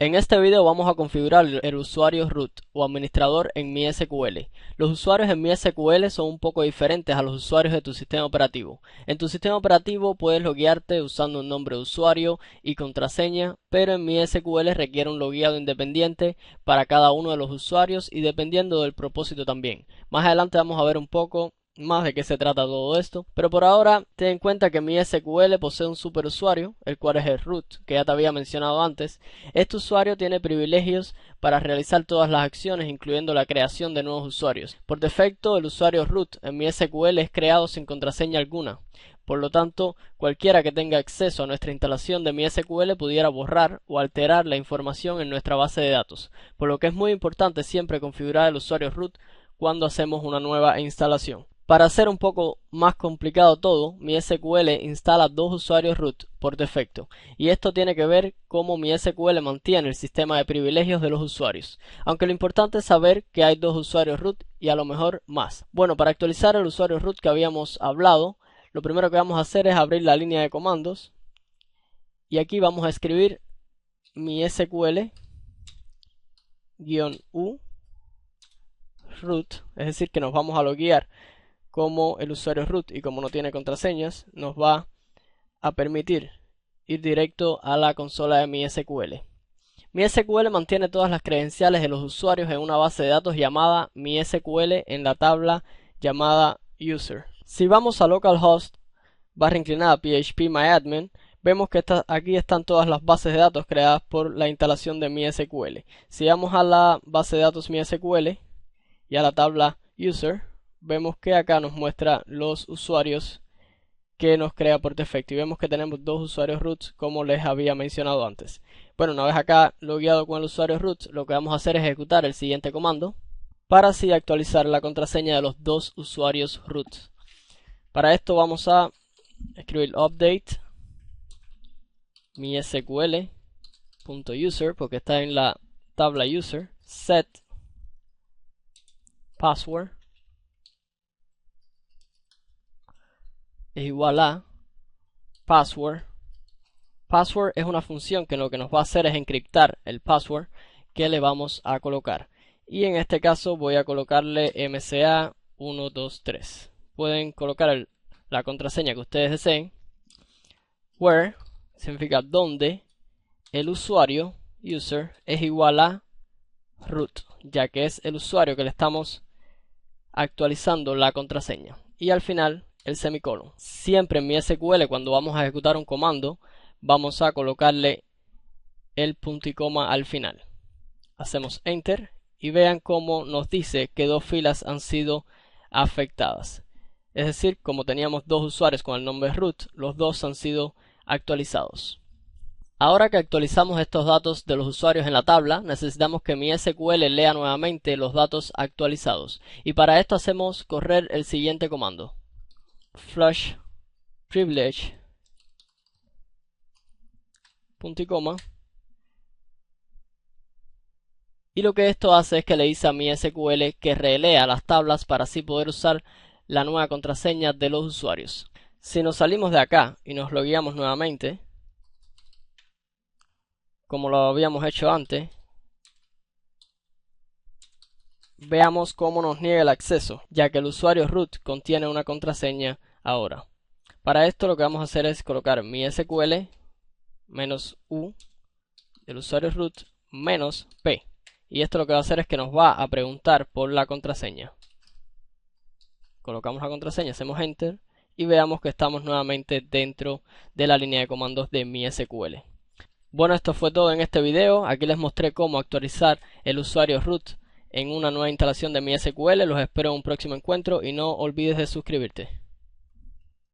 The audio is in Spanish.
En este video vamos a configurar el usuario root o administrador en MySQL. Los usuarios en MySQL son un poco diferentes a los usuarios de tu sistema operativo. En tu sistema operativo puedes loguearte usando un nombre de usuario y contraseña, pero en MySQL requiere un logueado independiente para cada uno de los usuarios y dependiendo del propósito también. Más adelante vamos a ver un poco más de qué se trata todo esto, pero por ahora ten en cuenta que MySQL posee un superusuario, el cual es el root, que ya te había mencionado antes. Este usuario tiene privilegios para realizar todas las acciones, incluyendo la creación de nuevos usuarios. Por defecto, el usuario root en MySQL es creado sin contraseña alguna. Por lo tanto, cualquiera que tenga acceso a nuestra instalación de MySQL pudiera borrar o alterar la información en nuestra base de datos, por lo que es muy importante siempre configurar el usuario root cuando hacemos una nueva instalación. Para hacer un poco más complicado todo, MySQL instala dos usuarios root por defecto, y esto tiene que ver cómo MySQL mantiene el sistema de privilegios de los usuarios, aunque lo importante es saber que hay dos usuarios root y a lo mejor más. Bueno, para actualizar el usuario root que habíamos hablado, lo primero que vamos a hacer es abrir la línea de comandos, y aquí vamos a escribir MySQL-u root, es decir que nos vamos a loguear como el usuario root y como no tiene contraseñas, nos va a permitir ir directo a la consola de MySQL. MySQL mantiene todas las credenciales de los usuarios en una base de datos llamada MySQL en la tabla llamada user. Si vamos a localhost /phpMyAdmin, vemos que aquí están todas las bases de datos creadas por la instalación de MySQL. Si vamos a la base de datos MySQL y a la tabla user, vemos que acá nos muestra los usuarios que nos crea por defecto y vemos que tenemos dos usuarios root como les había mencionado antes. Bueno, una vez acá logueado con el usuario root, lo que vamos a hacer es ejecutar el siguiente comando para así actualizar la contraseña de los dos usuarios root. Para esto vamos a escribir update mysql.user porque está en la tabla user, set password es igual a password. Password es una función que lo que nos va a hacer es encriptar el password que le vamos a colocar. Y en este caso voy a colocarle MCA123. Pueden colocar la contraseña que ustedes deseen. Where significa donde el usuario, user, es igual a root, ya que es el usuario que le estamos actualizando la contraseña. Y al final el semicolon. Siempre en MySQL cuando vamos a ejecutar un comando vamos a colocarle el punto y coma al final. Hacemos enter y vean cómo nos dice que dos filas han sido afectadas. Es decir, como teníamos dos usuarios con el nombre root, los dos han sido actualizados. Ahora que actualizamos estos datos de los usuarios en la tabla, necesitamos que MySQL lea nuevamente los datos actualizados. Y para esto hacemos correr el siguiente comando. Flush privilege punto y coma, y lo que esto hace es que le dice a MySQL que relea las tablas para así poder usar la nueva contraseña de los usuarios. Si nos salimos de acá y nos logueamos nuevamente como lo habíamos hecho antes, veamos cómo nos niega el acceso, ya que el usuario root contiene una contraseña ahora. Para esto lo que vamos a hacer es colocar MySQL -u del usuario root -p. Y esto lo que va a hacer es que nos va a preguntar por la contraseña. Colocamos la contraseña, hacemos enter y veamos que estamos nuevamente dentro de la línea de comandos de MySQL. Bueno, esto fue todo en este video. Aquí les mostré cómo actualizar el usuario root en una nueva instalación de MySQL. Los espero en un próximo encuentro y no olvides de suscribirte.